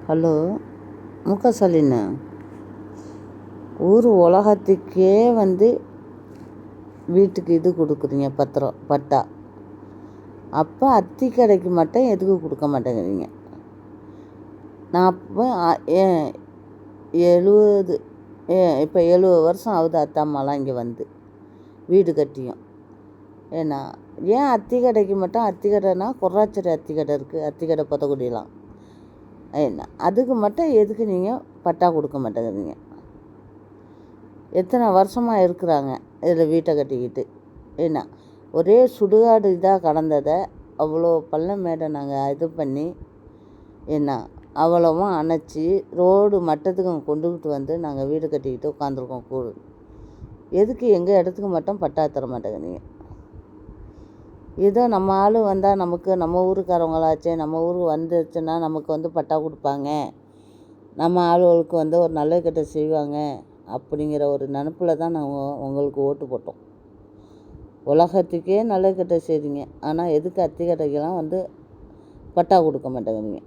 Hello முகசலின்னு ஊர் உலகத்துக்கே வீட்டுக்கு இது கொடுக்குறீங்க பத்திரம் பட்டா. அப்போ அத்தி கடைக்கு மட்டும் எதுக்கு கொடுக்க மாட்டேங்கிறீங்க? நான் அப்போ 70 வருஷம் ஆகுது அம்மாலாம் இங்கே வீடு கட்டியும். ஏன்னா ஏன் அத்தி கடைக்கு மட்டும் அத்தி கடைனா கொர்ராச்சேரி அத்தி கடை இருக்குது, அத்தி கடை பொத்தக்குடியெலாம். என்ன அதுக்கு மட்டும் எதுக்கு நீங்கள் பட்டா கொடுக்க மாட்டேங்கிறீங்க? எத்தனை வருஷமாக இருக்கிறாங்க இதில் வீட்டை கட்டிக்கிட்டு. என்ன ஒரே சுடுகாடு இதாக கடந்ததை அவ்வளோ பள்ளம் மேடை நாங்கள் இது பண்ணி என்ன அவ்வளவும் அணைச்சி ரோடு மட்டத்துக்கு கொண்டுக்கிட்டு நாங்கள் வீடு கட்டிக்கிட்டு உட்காந்துருக்கோம். எதுக்கு எங்கள் இடத்துக்கு மட்டும் பட்டா தர மாட்டேங்கிறீங்க? ஏதோ நம்ம ஆள் வந்தால் நமக்கு நம்ம ஊருக்காரவங்களாச்சே, நம்ம ஊருக்கு வந்துச்சுன்னா நமக்கு பட்டா கொடுப்பாங்க, நம்ம ஆளுகளுக்கு ஒரு நல்ல கெட்ட செய்வாங்க அப்படிங்கிற ஒரு நினப்பில் தான் நாங்கள் உங்களுக்கு ஓட்டு போட்டோம். உலகத்துக்கே நல்ல கெட்ட செய்றீங்க, ஆனால் எதுக்கு அத்தி கடைக்கெல்லாம் பட்டா கொடுக்க மாட்டேங்கிறீங்க?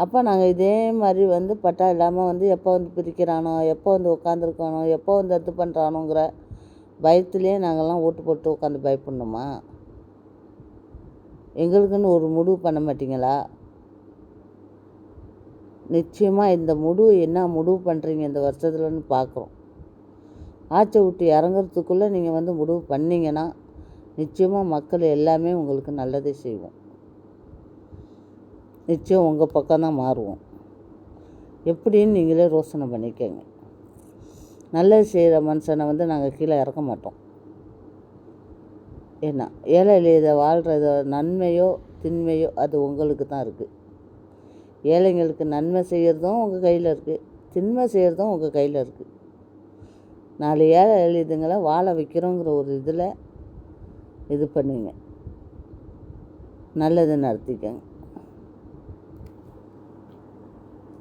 அப்போ நாங்கள் இதே மாதிரி பட்டா இல்லாமல் எப்போ பிரிக்கிறானோ, எப்போ உட்காந்துருக்கானோ, எப்போ இது பண்ணுறானோங்கிற பயத்துலேயே நாங்கள்லாம் ஓட்டு போட்டு உட்காந்து பயப்படணுமா? எங்களுக்குன்னு ஒரு முடிவு பண்ண மாட்டீங்களா? நிச்சயமாக இந்த முடிவு என்ன முடிவு பண்ணுறீங்க இந்த வருஷத்துலன்னு பார்க்குறோம். ஆட்சி விட்டு இறங்குறதுக்குள்ளே நீங்கள் முடிவு பண்ணிங்கன்னா நிச்சயமாக மக்கள் எல்லாமே உங்களுக்கு நல்லதே செய்வோம். நிச்சயம் உங்கள் பக்கம்தான் மாறுவோம். எப்படின்னு நீங்களே யோசனை பண்ணிக்கங்க. நல்லது செய்கிற மனுஷனை நாங்கள் கீழே இறக்க மாட்டோம். ஏன்னா ஏழை எளிய வாழ்கிற நன்மையோ தின்மையோ அது உங்களுக்கு தான் இருக்குது. ஏழைங்களுக்கு நன்மை செய்கிறதும் உங்கள் கையில் இருக்குது, தின்மை செய்கிறதும் உங்கள் கையில் இருக்குது. 4 ஏழை எளிதுங்களை வாழ வைக்கிறோங்கிற ஒரு இதில் இது பண்ணுவீங்க. நல்லது நடத்திக்கங்க.